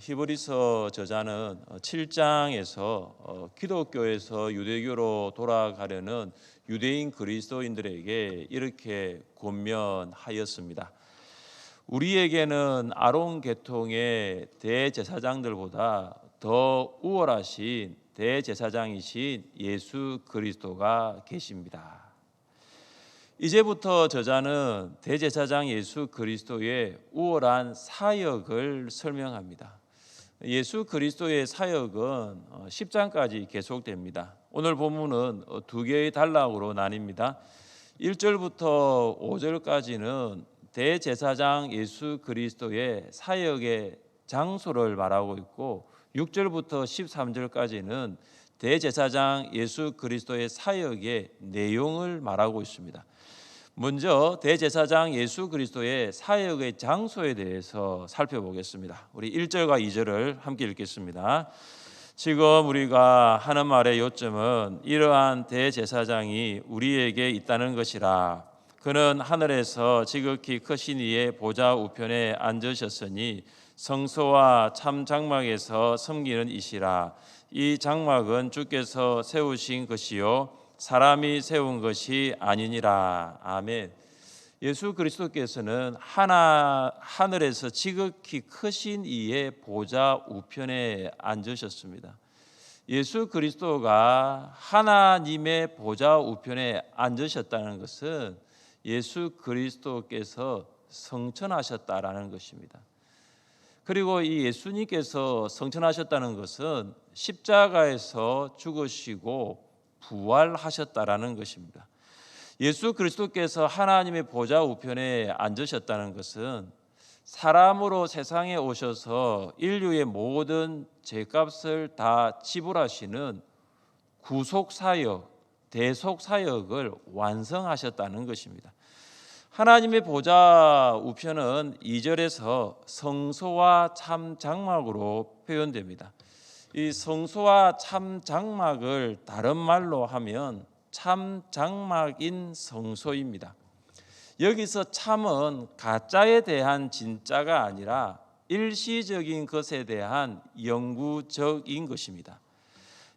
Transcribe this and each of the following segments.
히브리서 저자는 7장에서 기독교에서 유대교로 돌아가려는 유대인 그리스도인들에게 이렇게 권면하였습니다. 우리에게는 아론 계통의 대제사장들보다 더 우월하신 대제사장이신 예수 그리스도가 계십니다. 이제부터 저자는 대제사장 예수 그리스도의 우월한 사역을 설명합니다. 예수 그리스도의 사역은 10장까지 계속됩니다. 오늘 본문은 두 개의 단락으로 나뉩니다. 1절부터 5절까지는 대제사장 예수 그리스도의 사역의 장소를 말하고 있고 6절부터 13절까지는 대제사장 예수 그리스도의 사역의 내용을 말하고 있습니다. 먼저 대제사장 예수 그리스도의 사역의 장소에 대해서 살펴보겠습니다. 우리 1절과 2절을 함께 읽겠습니다. 지금 우리가 하는 말의 요점은 이러한 대제사장이 우리에게 있다는 것이라. 그는 하늘에서 지극히 크신 이의 보좌 우편에 앉으셨으니 성소와 참 장막에서 섬기는 이시라. 이 장막은 주께서 세우신 것이요 사람이 세운 것이 아니니라. 아멘. 예수 그리스도께서는 하늘에서 지극히 크신 이의 보좌 우편에 앉으셨습니다. 예수 그리스도가 하나님의 보좌 우편에 앉으셨다는 것은 예수 그리스도께서 성천하셨다라는 것입니다. 그리고 이 예수님께서 성천하셨다는 것은 십자가에서 죽으시고 부활하셨다라는 것입니다. 예수 그리스도께서 하나님의 보좌 우편에 앉으셨다는 것은 사람으로 세상에 오셔서 인류의 모든 죄값을 다 지불하시는 구속사역, 대속사역을 완성하셨다는 것입니다. 하나님의 보좌 우편은 2절에서 성소와 참 장막으로 표현됩니다. 이 성소와 참 장막을 다른 말로 하면 참 장막인 성소입니다. 여기서 참은 가짜에 대한 진짜가 아니라 일시적인 것에 대한 영구적인 것입니다.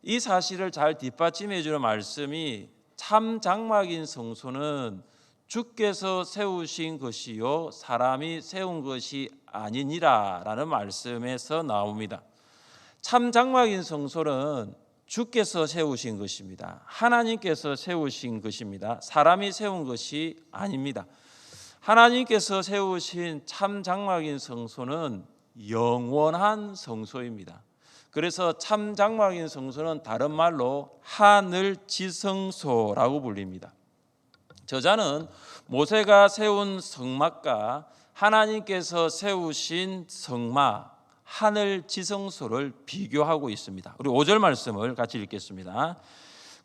이 사실을 잘 뒷받침해 주는 말씀이 참 장막인 성소는 주께서 세우신 것이요 사람이 세운 것이 아니니라 라는 말씀에서 나옵니다. 참 장막인 성소는 주께서 세우신 것입니다. 하나님께서 세우신 것입니다. 사람이 세운 것이 아닙니다. 하나님께서 세우신 참 장막인 성소는 영원한 성소입니다. 그래서 참 장막인 성소는 다른 말로 하늘 지성소라고 불립니다. 저자는 모세가 세운 성막과 하나님께서 세우신 성막 하늘 지성소를 비교하고 있습니다. 우리 5절 말씀을 같이 읽겠습니다.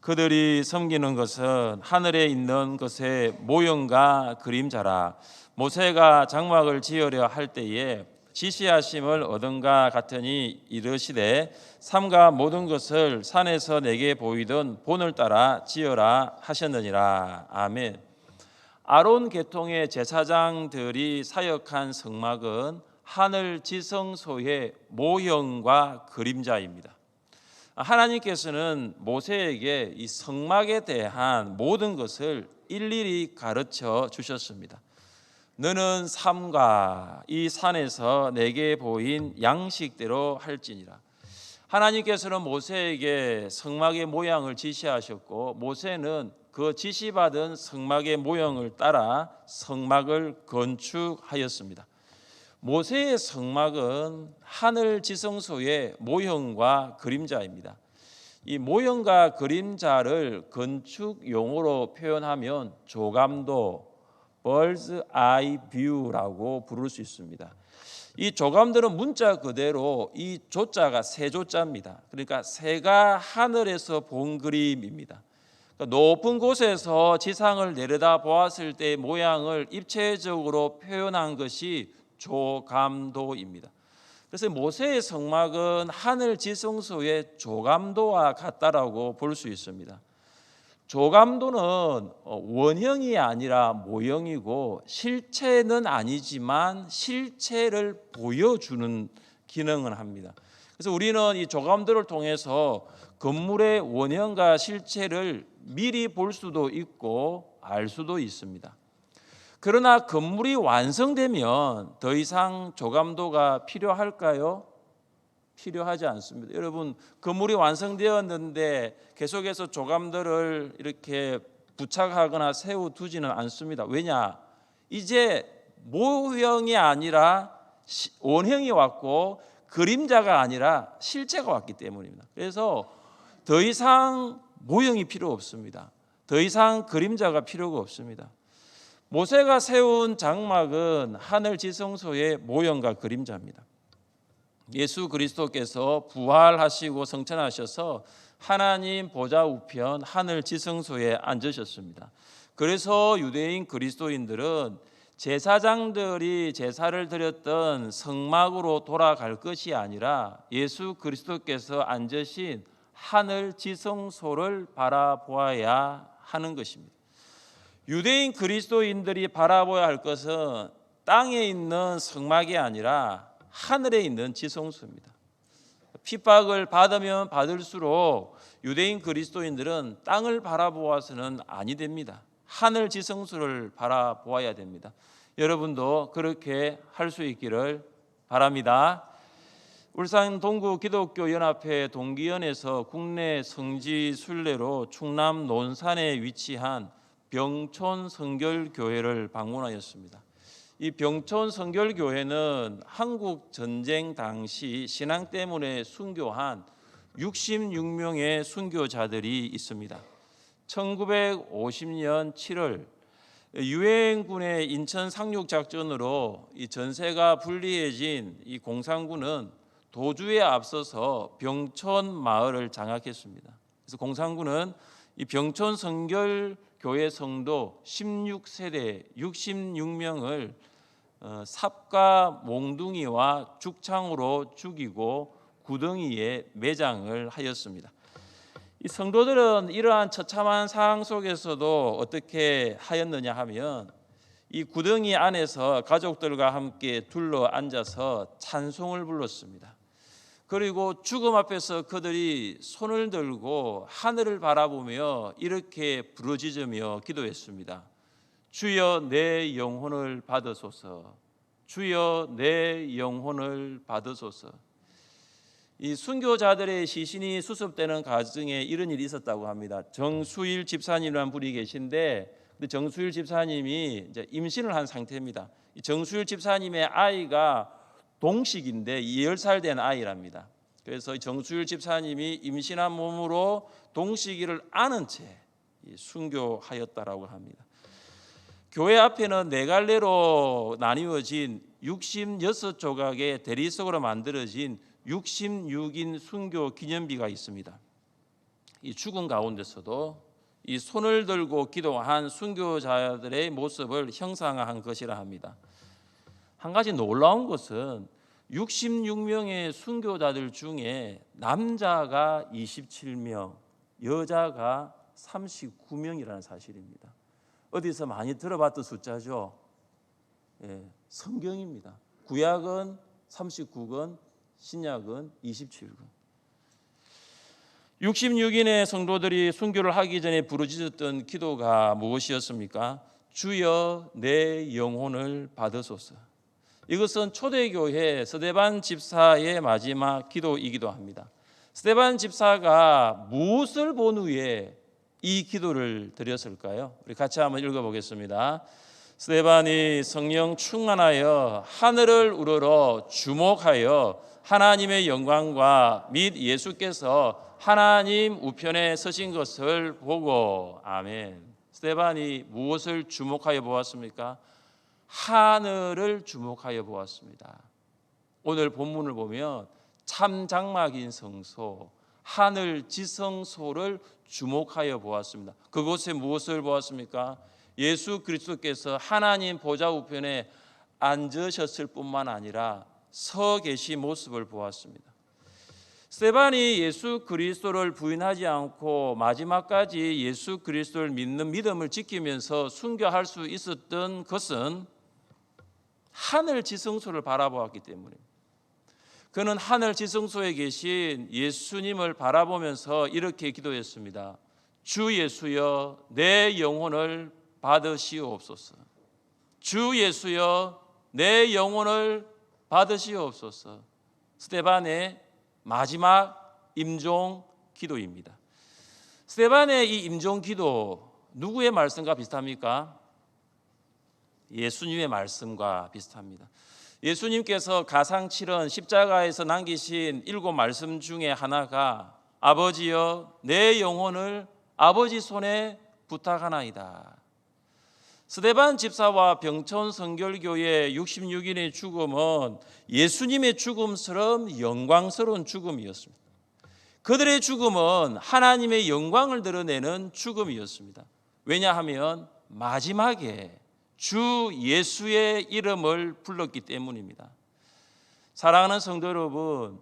그들이 섬기는 것은 하늘에 있는 것의 모형과 그림자라. 모세가 장막을 지으려 할 때에 지시하심을 얻은가 같으니 이르시되 삼가 모든 것을 산에서 내게 보이던 본을 따라 지어라 하셨느니라. 아멘. 아론 계통의 제사장들이 사역한 성막은 하늘 지성소의 모형과 그림자입니다. 하나님께서는 모세에게 이 성막에 대한 모든 것을 일일이 가르쳐 주셨습니다. 너는 삼가 이 산에서 내게 보인 양식대로 할지니라. 하나님께서는 모세에게 성막의 모양을 지시하셨고 모세는 그 지시받은 성막의 모형을 따라 성막을 건축하였습니다. 모세의 성막은 하늘 지성소의 모형과 그림자입니다. 이 모형과 그림자를 건축 용어로 표현하면 조감도, bird's eye view라고 부를 수 있습니다. 이 조감들은 문자 그대로 이 조자가 세조자입니다. 그러니까 새가 하늘에서 본 그림입니다. 그러니까 높은 곳에서 지상을 내려다 보았을 때의 모양을 입체적으로 표현한 것이 조감도입니다. 그래서 모세의 성막은 하늘 지성소의 조감도와 같다라고 볼 수 있습니다. 조감도는 원형이 아니라 모형이고 실체는 아니지만 실체를 보여주는 기능을 합니다. 그래서 우리는 이 조감들을 통해서 건물의 원형과 실체를 미리 볼 수도 있고 알 수도 있습니다. 그러나 건물이 완성되면 더 이상 조감도가 필요할까요? 필요하지 않습니다. 여러분, 건물이 완성되었는데 계속해서 조감들을 이렇게 부착하거나 세워두지는 않습니다. 왜냐? 이제 모형이 아니라 원형이 왔고 그림자가 아니라 실체가 왔기 때문입니다. 그래서 더 이상 모형이 필요 없습니다. 더 이상 그림자가 필요가 없습니다. 모세가 세운 장막은 하늘 지성소의 모형과 그림자입니다. 예수 그리스도께서 부활하시고 성천하셔서 하나님 보좌 우편 하늘 지성소에 앉으셨습니다. 그래서 유대인 그리스도인들은 제사장들이 제사를 드렸던 성막으로 돌아갈 것이 아니라 예수 그리스도께서 앉으신 하늘 지성소를 바라보아야 하는 것입니다. 유대인 그리스도인들이 바라보아야 할 것은 땅에 있는 성막이 아니라 하늘에 있는 지성소입니다. 핍박을 받으면 받을수록 유대인 그리스도인들은 땅을 바라보아서는 아니 됩니다. 하늘 지성소를 바라보아야 됩니다. 여러분도 그렇게 할 수 있기를 바랍니다. 울산 동구 기독교 연합회 동기연에서 국내 성지 순례로 충남 논산에 위치한 병촌 성결교회를 방문하였습니다. 이 병촌 성결교회는 한국 전쟁 당시 신앙 때문에 순교한 66명의 순교자들이 있습니다. 1950년 7월 유엔군의 인천 상륙 작전으로 이 전세가 불리해진 이 공산군은 도주에 앞서서 병촌 마을을 장악했습니다. 그래서 공산군은 이 병촌 성결교회 성도 16세대 66명을 삽과 몽둥이와 죽창으로 죽이고 구덩이에 매장을 하였습니다. 이 성도들은 이러한 처참한 상황 속에서도 어떻게 하였느냐 하면 이 구덩이 안에서 가족들과 함께 둘러 앉아서 찬송을 불렀습니다. 그리고 죽음 앞에서 그들이 손을 들고 하늘을 바라보며 이렇게 부르짖으며 기도했습니다. 주여 내 영혼을 받으소서. 주여 내 영혼을 받으소서. 이 순교자들의 시신이 수습되는 과정에 이런 일이 있었다고 합니다. 정수일 집사님이라는 분이 계신데 정수일 집사님이 이제 임신을 한 상태입니다. 정수일 집사님의 아이가 동식인데 10살 된 아이랍니다. 그래서 정수일 집사님이 임신한 몸으로 동식이를 안은 채 순교하였다라고 합니다. 교회 앞에는 네 갈래로 나뉘어진 66조각의 대리석으로 만들어진 66인 순교 기념비가 있습니다. 이 죽은 가운데서도 이 손을 들고 기도한 순교자들의 모습을 형상화한 것이라 합니다. 한 가지 놀라운 것은 66명의 순교자들 중에 남자가 27명, 여자가 39명이라는 사실입니다. 어디서 많이 들어봤던 숫자죠? 성경입니다. 구약은 39권, 신약은 27권. 66인의 성도들이 순교를 하기 전에 부르짖었던 기도가 무엇이었습니까? 주여 내 영혼을 받으소서. 이것은 초대교회 스데반 집사의 마지막 기도이기도 합니다. 스데반 집사가 무엇을 본 후에 이 기도를 드렸을까요? 우리 같이 한번 읽어보겠습니다. 스데반이 성령 충만하여 하늘을 우러러 주목하여 하나님의 영광과 및 예수께서 하나님 우편에 서신 것을 보고 아멘. 스데반이 무엇을 주목하여 보았습니까? 하늘을 주목하여 보았습니다. 오늘 본문을 보면 참 장막인 성소, 하늘 지성소를 주목하여 보았습니다. 그곳에 무엇을 보았습니까? 예수 그리스도께서 하나님 보좌 우편에 앉으셨을 뿐만 아니라 서 계신 모습을 보았습니다. 스데반이 예수 그리스도를 부인하지 않고 마지막까지 예수 그리스도를 믿는 믿음을 지키면서 순교할 수 있었던 것은 하늘 지성소를 바라보았기 때문입니다. 그는 하늘 지성소에 계신 예수님을 바라보면서 이렇게 기도했습니다. 주 예수여 내 영혼을 받으시옵소서. 주 예수여 내 영혼을 받으시옵소서. 스데반의 마지막 임종 기도입니다. 스데반의 이 임종 기도 누구의 말씀과 비슷합니까? 예수님의 말씀과 비슷합니다. 예수님께서 가상칠언 십자가에서 남기신 7 말씀 중에 하나가 아버지여 내 영혼을 아버지 손에 부탁하나이다. 스데반 집사와 병천 성결교회 66인의 죽음은 예수님의 죽음처럼 영광스러운 죽음이었습니다. 그들의 죽음은 하나님의 영광을 드러내는 죽음이었습니다. 왜냐하면 마지막에 주 예수의 이름을 불렀기 때문입니다. 사랑하는 성도 여러분,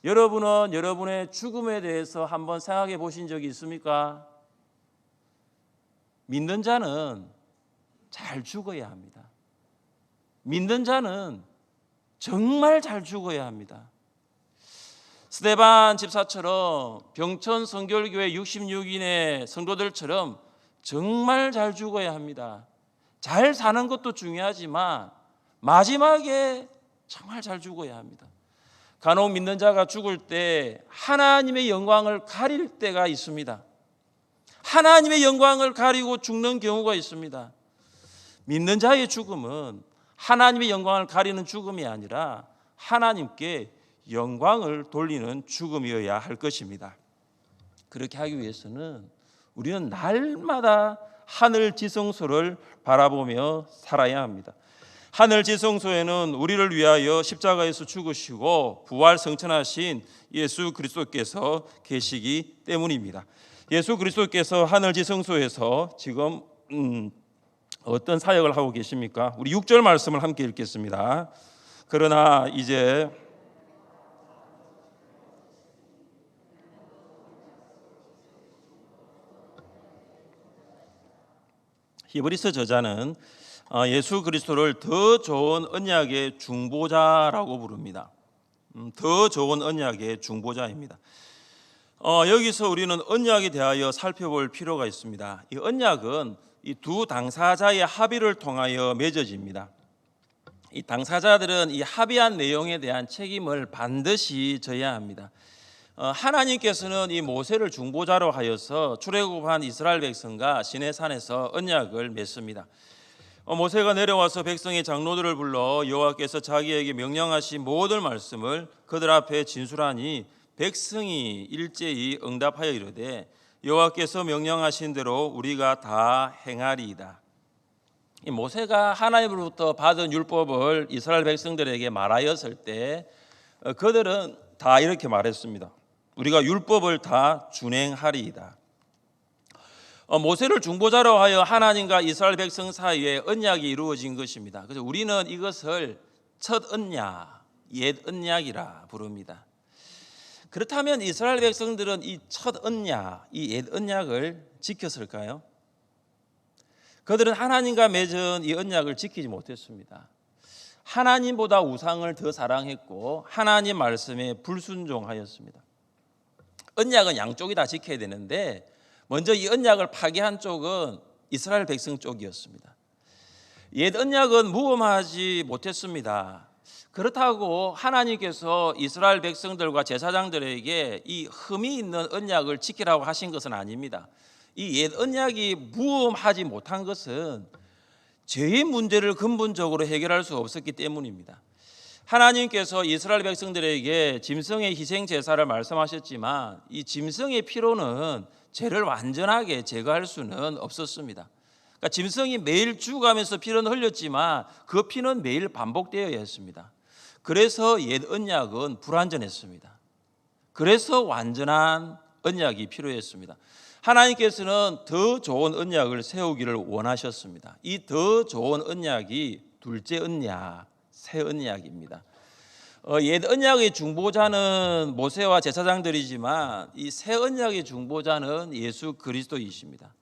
여러분은 여러분의 죽음에 대해서 한번 생각해 보신 적이 있습니까? 믿는 자는 잘 죽어야 합니다. 믿는 자는 정말 잘 죽어야 합니다. 스데반 집사처럼 병천 성결교회 66인의 성도들처럼 정말 잘 죽어야 합니다. 잘 사는 것도 중요하지만 마지막에 정말 잘 죽어야 합니다. 간혹 믿는 자가 죽을 때 하나님의 영광을 가릴 때가 있습니다. 하나님의 영광을 가리고 죽는 경우가 있습니다. 믿는 자의 죽음은 하나님의 영광을 가리는 죽음이 아니라 하나님께 영광을 돌리는 죽음이어야 할 것입니다. 그렇게 하기 위해서는 우리는 날마다 하늘 지성소를 바라보며 살아야 합니다. 하늘 지성소에는 우리를 위하여 십자가에서 죽으시고 부활 성천하신 예수 그리스도께서 계시기 때문입니다. 예수 그리스도께서 하늘 지성소에서 지금 어떤 사역을 하고 계십니까? 우리 6절 말씀을 함께 읽겠습니다. 그러나 이제 히브리서 저자는 예수 그리스도를 더 좋은 언약의 중보자라고 부릅니다. 더 좋은 언약의 중보자입니다. 여기서 우리는 언약에 대하여 살펴볼 필요가 있습니다. 이 언약은 이 두 당사자의 합의를 통하여 맺어집니다. 이 당사자들은 이 합의한 내용에 대한 책임을 반드시 져야 합니다. 하나님께서는 이 모세를 중보자로 하여서 출애굽한 이스라엘 백성과 시내산에서 언약을 맺습니다. 모세가 내려와서 백성의 장로들을 불러 여호와께서 자기에게 명령하신 모든 말씀을 그들 앞에 진술하니 백성이 일제히 응답하여 이르되 여호와께서 명령하신 대로 우리가 다 행하리이다. 이 모세가 하나님으로부터 받은 율법을 이스라엘 백성들에게 말하였을 때 그들은 다 이렇게 말했습니다. 우리가 율법을 다 준행하리이다. 모세를 중보자로 하여 하나님과 이스라엘 백성 사이에 언약이 이루어진 것입니다. 그래서 우리는 이것을 첫 언약, 옛 언약이라 부릅니다. 그렇다면 이스라엘 백성들은 이 첫 언약, 이 옛 언약을 지켰을까요? 그들은 하나님과 맺은 이 언약을 지키지 못했습니다. 하나님보다 우상을 더 사랑했고 하나님 말씀에 불순종하였습니다. 언약은 양쪽이 다 지켜야 되는데 먼저 이 언약을 파기한 쪽은 이스라엘 백성 쪽이었습니다. 옛 언약은 무엄하지 못했습니다. 그렇다고 하나님께서 이스라엘 백성들과 제사장들에게 이 흠이 있는 언약을 지키라고 하신 것은 아닙니다. 이 옛 언약이 무엄하지 못한 것은 죄의 문제를 근본적으로 해결할 수 없었기 때문입니다. 하나님께서 이스라엘 백성들에게 짐승의 희생 제사를 말씀하셨지만 이 짐승의 피로는 죄를 완전하게 제거할 수는 없었습니다. 그러니까 짐승이 매일 죽어가면서 피는 흘렸지만 그 피는 매일 반복되어야 했습니다. 그래서 옛 언약은 불완전했습니다. 그래서 완전한 언약이 필요했습니다. 하나님께서는 더 좋은 언약을 세우기를 원하셨습니다. 이 더 좋은 언약이 둘째 언약, 새 언약입니다. 옛 언약의 중보자는 모세와 제사장들이지만 이 새 언약의 중보자는 예수 그리스도이십니다.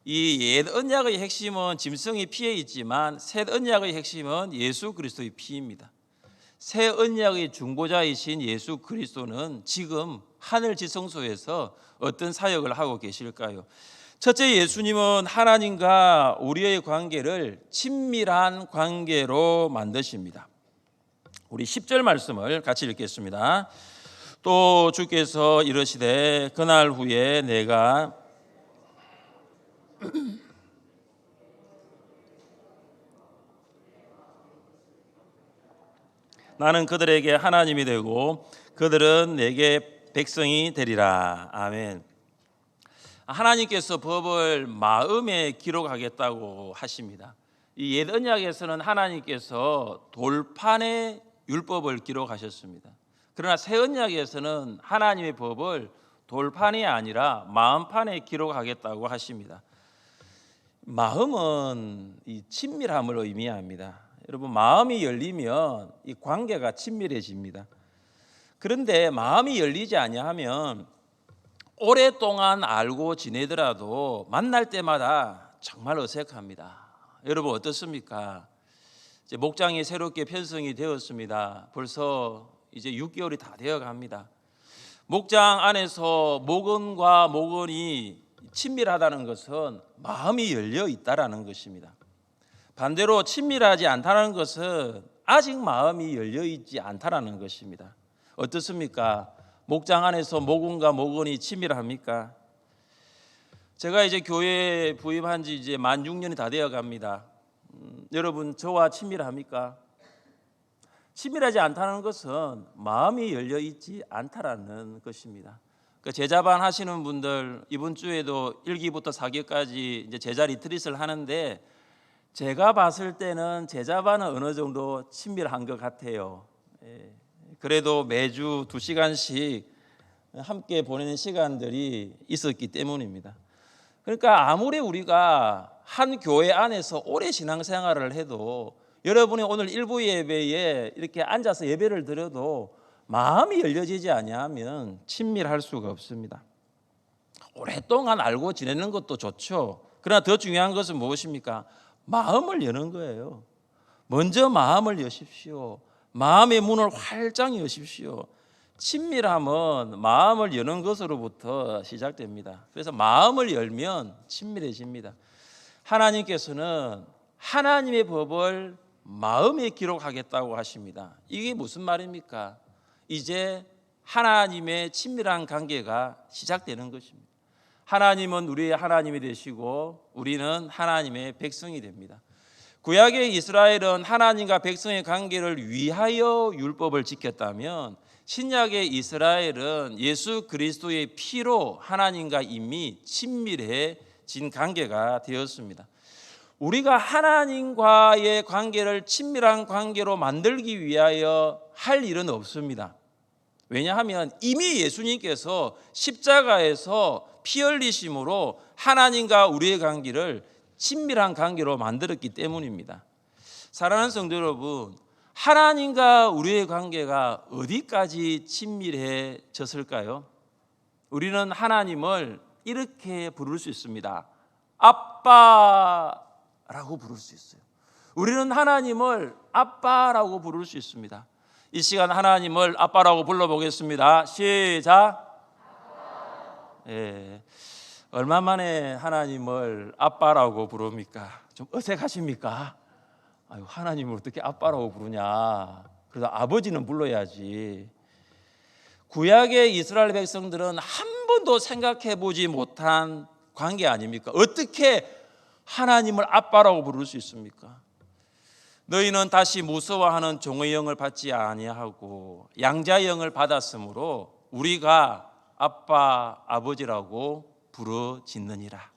이 옛 언약의 핵심은 짐승의 피에 있지만 새 언약의 핵심은 예수 그리스도의 피입니다. 새 언약의 중보자이신 예수 그리스도는 지금 하늘 지성소에서 어떤 사역을 하고 계실까요? 첫째, 예수님은 하나님과 우리의 관계를 친밀한 관계로 만드십니다. 우리 10절 말씀을 같이 읽겠습니다. 또 주께서 이르시되 그날 후에 내가 나는 그들에게 하나님이 되고 그들은 내게 백성이 되리라. 아멘. 하나님께서 법을 마음에 기록하겠다고 하십니다. 이 옛 언약에서는 하나님께서 돌판에 율법을 기록하셨습니다. 그러나 새 언약에서는 하나님의 법을 돌판이 아니라 마음판에 기록하겠다고 하십니다. 마음은 이 친밀함을 의미합니다. 여러분, 마음이 열리면 이 관계가 친밀해집니다. 그런데 마음이 열리지 아니하면 오랫동안 알고 지내더라도 만날 때마다 정말 어색합니다. 여러분 어떻습니까? 이제 목장이 새롭게 편성이 되었습니다. 벌써 이제 6개월이 다 되어 갑니다. 목장 안에서 목원과 목원이 친밀하다는 것은 마음이 열려 있다라는 것입니다. 반대로 친밀하지 않다는 것은 아직 마음이 열려 있지 않다라는 것입니다. 어떻습니까? 목장 안에서 목원과 목원이 친밀합니까? 제가 이제 교회에 부임한 지 이제 만 6년이 다 되어 갑니다. 여러분 저와 친밀합니까? 친밀하지 않다는 것은 마음이 열려 있지 않다라는 것입니다. 그 제자반 하시는 분들 이번 주에도 1기부터 4기까지 이제 제자 리트릿을 하는데 제가 봤을 때는 제자반은 어느 정도 친밀한 것 같아요. 그래도 매주 2시간씩 함께 보내는 시간들이 있었기 때문입니다. 그러니까 아무리 우리가 한 교회 안에서 오래 신앙생활을 해도 여러분이 오늘 일부 예배에 이렇게 앉아서 예배를 드려도 마음이 열려지지 아니하면 친밀할 수가 없습니다. 오랫동안 알고 지내는 것도 좋죠. 그러나 더 중요한 것은 무엇입니까? 마음을 여는 거예요. 먼저 마음을 여십시오. 마음의 문을 활짝 여십시오. 친밀함은 마음을 여는 것으로부터 시작됩니다. 그래서 마음을 열면 친밀해집니다. 하나님께서는 하나님의 법을 마음에 기록하겠다고 하십니다. 이게 무슨 말입니까? 이제 하나님의 친밀한 관계가 시작되는 것입니다. 하나님은 우리의 하나님이 되시고 우리는 하나님의 백성이 됩니다. 구약의 이스라엘은 하나님과 백성의 관계를 위하여 율법을 지켰다면 신약의 이스라엘은 예수 그리스도의 피로 하나님과 이미 친밀해진 관계가 되었습니다. 우리가 하나님과의 관계를 친밀한 관계로 만들기 위하여 할 일은 없습니다. 왜냐하면 이미 예수님께서 십자가에서 피 흘리심으로 하나님과 우리의 관계를 친밀한 관계로 만들었기 때문입니다. 사랑하는 성도 여러분, 하나님과 우리의 관계가 어디까지 친밀해졌을까요? 우리는 하나님을 이렇게 부를 수 있습니다. 아빠라고 부를 수 있어요. 우리는 하나님을 아빠라고 부를 수 있습니다. 이 시간 하나님을 아빠라고 불러보겠습니다. 시작. 예, 얼마 만에 하나님을 아빠라고 부릅니까? 좀 어색하십니까? 아유, 하나님을 어떻게 아빠라고 부르냐? 그래서 아버지는 불러야지. 구약의 이스라엘 백성들은 한 번도 생각해 보지 못한 관계 아닙니까? 어떻게 하나님을 아빠라고 부를 수 있습니까? 너희는 다시 무서워하는 종의 영을 받지 아니하고 양자의 영을 받았으므로 우리가 아빠 아버지라고 부르짖느니라.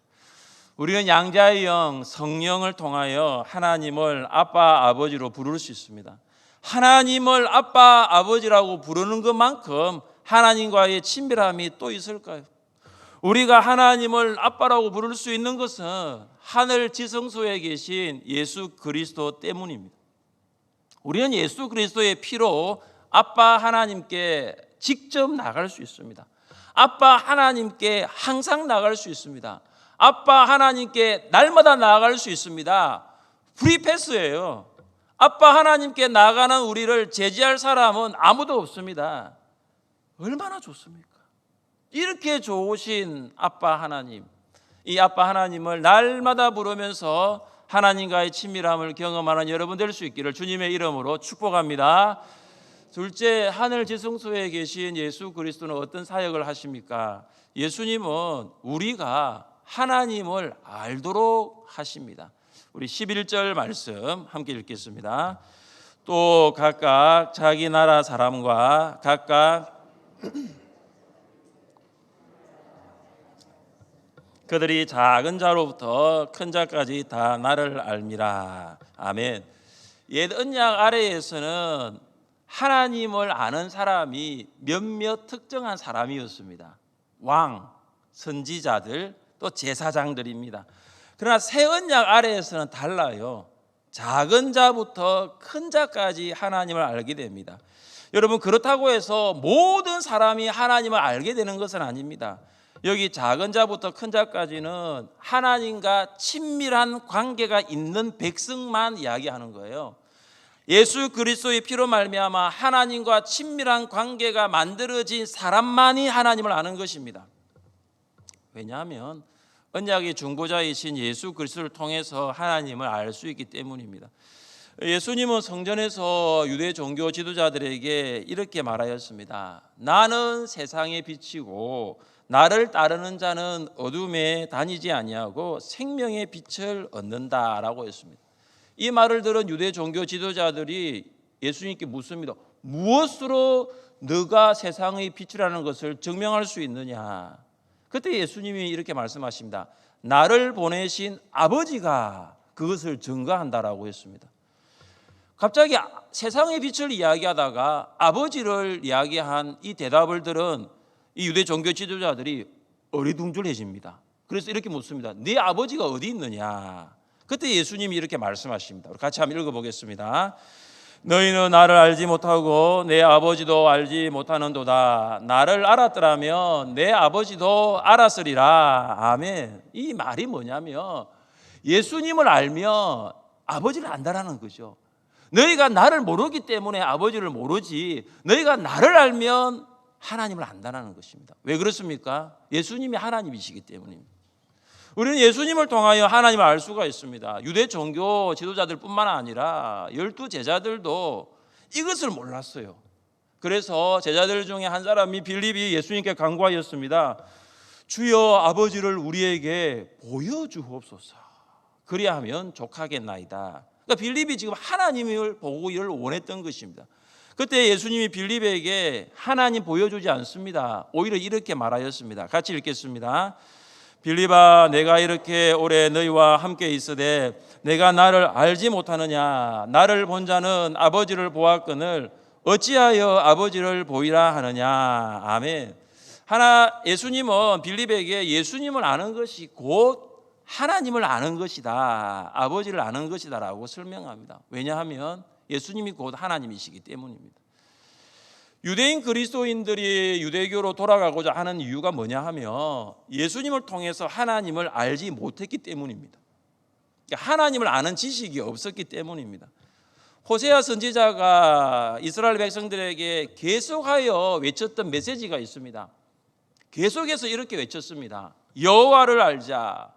우리는 양자의 영 성령을 통하여 하나님을 아빠 아버지로 부를 수 있습니다. 하나님을 아빠 아버지라고 부르는 것만큼 하나님과의 친밀함이 또 있을까요? 우리가 하나님을 아빠라고 부를 수 있는 것은 하늘 지성소에 계신 예수 그리스도 때문입니다. 우리는 예수 그리스도의 피로 아빠 하나님께 직접 나갈 수 있습니다. 아빠 하나님께 항상 나갈 수 있습니다. 아빠 하나님께 날마다 나아갈 수 있습니다. 프리패스예요. 아빠 하나님께 나가는 우리를 제지할 사람은 아무도 없습니다. 얼마나 좋습니까? 이렇게 좋으신 아빠 하나님, 이 아빠 하나님을 날마다 부르면서 하나님과의 친밀함을 경험하는 여러분 될 수 있기를 주님의 이름으로 축복합니다. 둘째, 하늘 지성소에 계신 예수 그리스도는 어떤 사역을 하십니까? 예수님은 우리가 하나님을 알도록 하십니다. 우리 11절 말씀 함께 읽겠습니다. 또 각각 자기 나라 사람과 각각 그들이 작은 자로부터 큰 자까지 다 나를 알미라. 아멘. 옛 언약 아래에서는 하나님을 아는 사람이 몇몇 특정한 사람이었습니다. 왕, 선지자들, 또 제사장들입니다. 그러나 새 언약 아래에서는 달라요. 작은 자부터 큰 자까지 하나님을 알게 됩니다. 여러분, 그렇다고 해서 모든 사람이 하나님을 알게 되는 것은 아닙니다. 여기 작은 자부터 큰 자까지는 하나님과 친밀한 관계가 있는 백성만 이야기하는 거예요. 예수 그리스도의 피로 말미암아 하나님과 친밀한 관계가 만들어진 사람만이 하나님을 아는 것입니다. 왜냐하면 언약의 중보자이신 예수 그리스도를 통해서 하나님을 알 수 있기 때문입니다. 예수님은 성전에서 유대 종교 지도자들에게 이렇게 말하였습니다. 나는 세상의 빛이고 나를 따르는 자는 어둠에 다니지 아니하고 생명의 빛을 얻는다라고 했습니다. 이 말을 들은 유대 종교 지도자들이 예수님께 묻습니다. 무엇으로 너가 세상의 빛이라는 것을 증명할 수 있느냐? 그때 예수님이 이렇게 말씀하십니다. 나를 보내신 아버지가 그것을 증거한다라고 했습니다. 갑자기 세상의 빛을 이야기하다가 아버지를 이야기한 이 대답을 들은 이 유대 종교 지도자들이 어리둥절해집니다. 그래서 이렇게 묻습니다. 네 아버지가 어디 있느냐? 그때 예수님이 이렇게 말씀하십니다. 우리 같이 한번 읽어보겠습니다. 너희는 나를 알지 못하고 내 아버지도 알지 못하는도다. 나를 알았더라면 내 아버지도 알았으리라. 아멘. 이 말이 뭐냐면 예수님을 알면 아버지를 안다라는 거죠. 너희가 나를 모르기 때문에 아버지를 모르지, 너희가 나를 알면 하나님을 안다라는 것입니다. 왜 그렇습니까? 예수님이 하나님이시기 때문입니다. 우리는 예수님을 통하여 하나님을 알 수가 있습니다. 유대 종교 지도자들뿐만 아니라 12 제자들도 이것을 몰랐어요. 그래서 제자들 중에 한 사람이 빌립이 예수님께 간구하였습니다. 주여, 아버지를 우리에게 보여주옵소서. 그리하면 족하겠나이다. 그러니까 빌립이 지금 하나님을 보기를 원했던 것입니다. 그때 예수님이 빌립에게 하나님 보여주지 않습니다. 오히려 이렇게 말하였습니다. 같이 읽겠습니다. 빌립아, 내가 이렇게 오래 너희와 함께 있으되 내가 나를 알지 못하느냐? 나를 본 자는 아버지를 보았거늘 어찌하여 아버지를 보이라 하느냐? 아멘. 예수님은 빌립에게 예수님을 아는 것이 곧 하나님을 아는 것이다, 아버지를 아는 것이다라고 설명합니다. 왜냐하면 예수님이 곧 하나님이시기 때문입니다. 유대인 그리스도인들이 유대교로 돌아가고자 하는 이유가 뭐냐 하면 예수님을 통해서 하나님을 알지 못했기 때문입니다. 하나님을 아는 지식이 없었기 때문입니다. 호세아 선지자가 이스라엘 백성들에게 계속하여 외쳤던 메시지가 있습니다. 계속해서 이렇게 외쳤습니다. 여호와를 알자.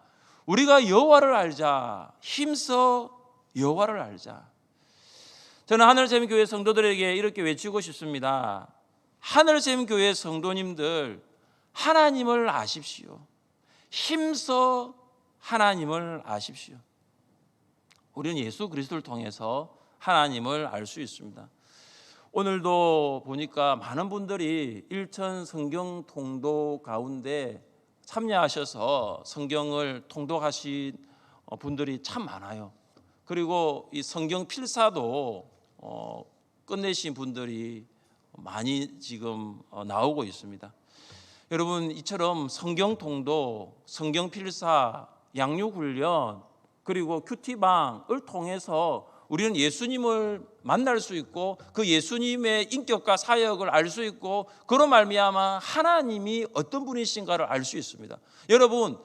우리가 여호와를 알자. 힘써 여호와를 알자. 저는 하늘샘교회 성도들에게 이렇게 외치고 싶습니다. 하늘샘교회 성도님들, 하나님을 아십시오. 힘써 하나님을 아십시오. 우리는 예수 그리스도를 통해서 하나님을 알 수 있습니다. 오늘도 보니까 많은 분들이 일천 성경 통독 가운데 참여하셔서 성경을 통독하신 분들이 참 많아요. 그리고 이 성경 필사도 끝내신 분들이 많이 지금 나오고 있습니다. 여러분, 이처럼 성경 통독, 성경 필사, 양육 훈련, 그리고 큐티방을 통해서 우리는 예수님을 만날 수 있고 그 예수님의 인격과 사역을 알 수 있고 그로 말미암아 하나님이 어떤 분이신가를 알 수 있습니다. 여러분,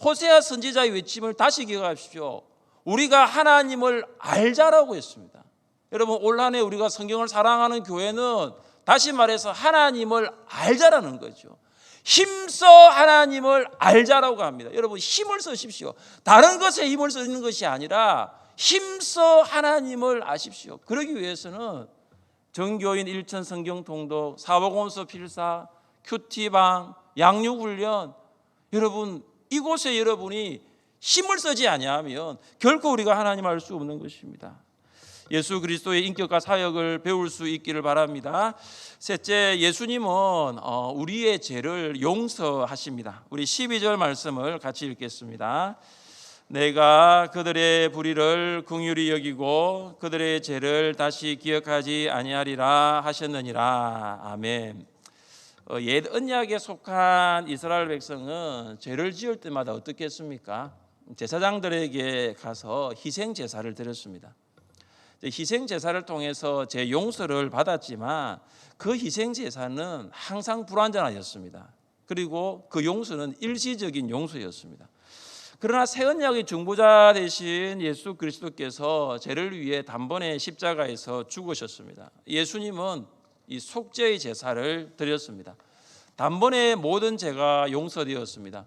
호세아 선지자의 외침을 다시 기억하십시오. 우리가 하나님을 알자라고 했습니다. 여러분, 올 한 해 우리가 성경을 사랑하는 교회는 다시 말해서 하나님을 알자라는 거죠. 힘써 하나님을 알자라고 합니다. 여러분, 힘을 쓰십시오. 다른 것에 힘을 쓰는 것이 아니라 힘써 하나님을 아십시오. 그러기 위해서는 정교인 일천 성경 통독, 사복원서 필사, 큐티방, 양육훈련, 여러분 이곳에 여러분이 힘을 쓰지 아니하면 결코 우리가 하나님을 알 수 없는 것입니다. 예수 그리스도의 인격과 사역을 배울 수 있기를 바랍니다. 셋째, 예수님은 우리의 죄를 용서하십니다. 우리 12절 말씀을 같이 읽겠습니다. 내가 그들의 불의를 긍휼히 여기고 그들의 죄를 다시 기억하지 아니하리라 하셨느니라. 아멘. 옛 언약에 속한 이스라엘 백성은 죄를 지을 때마다 어떻게 했습니까? 제사장들에게 가서 희생 제사를 드렸습니다. 희생 제사를 통해서 죄 용서를 받았지만 그 희생 제사는 항상 불완전하였습니다. 그리고 그 용서는 일시적인 용서였습니다. 그러나 새 언약의 중보자 되신 예수 그리스도께서 죄를 위해 단번에 십자가에서 죽으셨습니다. 예수님은 이 속죄의 제사를 드렸습니다. 단번에 모든 죄가 용서되었습니다.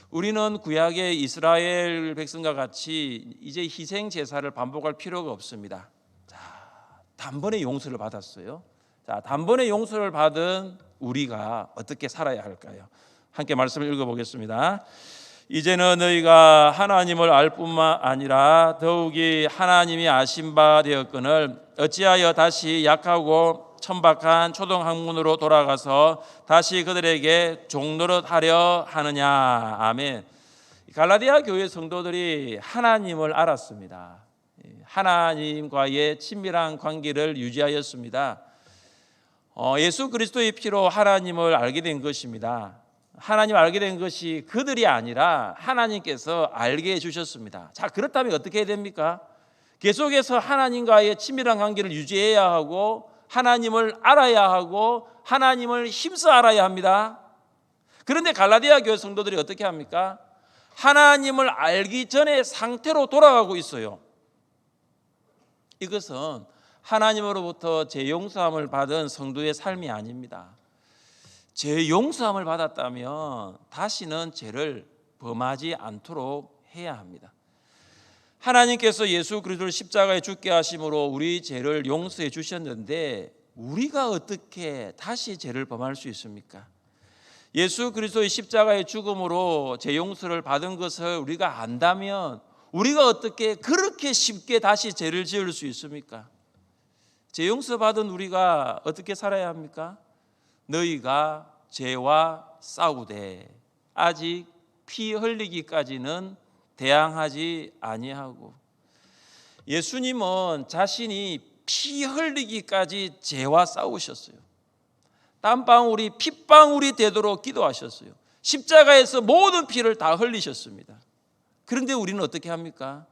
우리는 구약의 이스라엘 백성과 같이 이제 희생 제사를 반복할 필요가 없습니다. 자, 단번에 용서를 받았어요. 자, 단번에 용서를 받은 우리가 어떻게 살아야 할까요? 함께 말씀을 읽어보겠습니다. 이제는 너희가 하나님을 알 뿐만 아니라 더욱이 하나님이 아신 바 되었거늘 어찌하여 다시 약하고 천박한 초등학문으로 돌아가서 다시 그들에게 종노릇하려 하느냐. 아멘. 갈라디아 교회 성도들이 하나님을 알았습니다. 하나님과의 친밀한 관계를 유지하였습니다. 예수 그리스도의 피로 하나님을 알게 된 것입니다. 하나님을 알게 된 것이 그들이 아니라 하나님께서 알게 해주셨습니다. 자, 그렇다면 어떻게 해야 됩니까? 계속해서 하나님과의 친밀한 관계를 유지해야 하고 하나님을 알아야 하고 하나님을 힘써 알아야 합니다. 그런데 갈라디아 교회 성도들이 어떻게 합니까? 하나님을 알기 전의 상태로 돌아가고 있어요. 이것은 하나님으로부터 죄 용서함을 받은 성도의 삶이 아닙니다. 죄 용서함을 받았다면 다시는 죄를 범하지 않도록 해야 합니다. 하나님께서 예수 그리스도를 십자가에 죽게 하심으로 우리 죄를 용서해 주셨는데 우리가 어떻게 다시 죄를 범할 수 있습니까? 예수 그리스도의 십자가의 죽음으로 죄 용서를 받은 것을 우리가 안다면 우리가 어떻게 그렇게 쉽게 다시 죄를 지을 수 있습니까? 죄 용서 받은 우리가 어떻게 살아야 합니까? 너희가 죄와 싸우되 아직 피 흘리기까지는 대항하지 아니하고. 예수님은 자신이 피 흘리기까지 죄와 싸우셨어요. 땀방울이 핏방울이 되도록 기도하셨어요. 십자가에서 모든 피를 다 흘리셨습니다. 그런데 우리는 어떻게 합니까?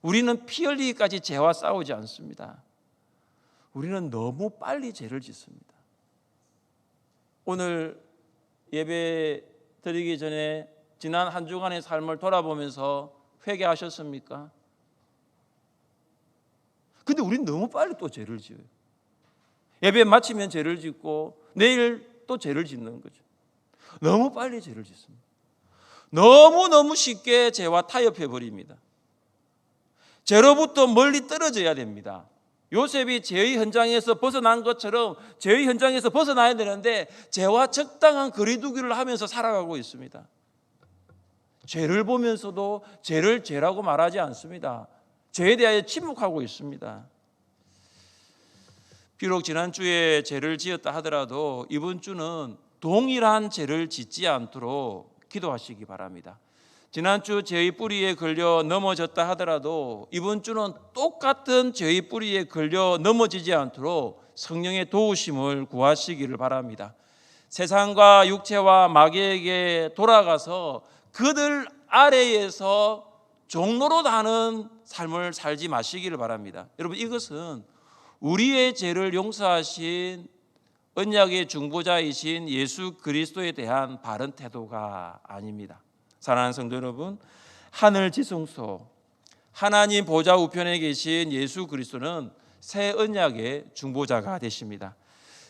우리는 피 흘리기까지 죄와 싸우지 않습니다. 우리는 너무 빨리 죄를 짓습니다. 오늘 예배 드리기 전에 지난 한 주간의 삶을 돌아보면서 회개하셨습니까? 근데 우리는 너무 빨리 또 죄를 지어요. 예배 마치면 죄를 짓고 내일 또 죄를 짓는 거죠. 너무 빨리 죄를 짓습니다. 너무너무 쉽게 죄와 타협해 버립니다. 죄로부터 멀리 떨어져야 됩니다. 요셉이 죄의 현장에서 벗어난 것처럼 죄의 현장에서 벗어나야 되는데 죄와 적당한 거리두기를 하면서 살아가고 있습니다. 죄를 보면서도 죄를 죄라고 말하지 않습니다. 죄에 대하여 침묵하고 있습니다. 비록 지난주에 죄를 지었다 하더라도 이번 주는 동일한 죄를 짓지 않도록 기도하시기 바랍니다. 지난주 죄의 뿌리에 걸려 넘어졌다 하더라도 이번 주는 똑같은 죄의 뿌리에 걸려 넘어지지 않도록 성령의 도우심을 구하시기를 바랍니다. 세상과 육체와 마귀에게 돌아가서 그들 아래에서 종노릇하는 삶을 살지 마시기를 바랍니다. 여러분, 이것은 우리의 죄를 용서하신 언약의 중보자이신 예수 그리스도에 대한 바른 태도가 아닙니다. 사랑하는 성도 여러분, 하늘 지성소 하나님 보좌 우편에 계신 예수 그리스도는 새 언약의 중보자가 되십니다.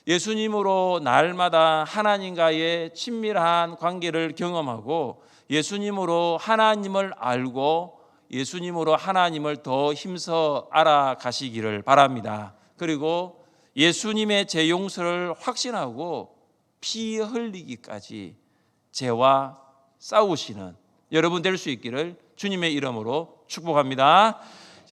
예수님으로 날마다 하나님과의 친밀한 관계를 경험하고 예수님으로 하나님을 알고 예수님으로 하나님을 더 힘써 알아가시기를 바랍니다. 그리고 예수님의 제 용서를 확신하고 피 흘리기까지 죄와 싸우시는 여러분 될 수 있기를 주님의 이름으로 축복합니다.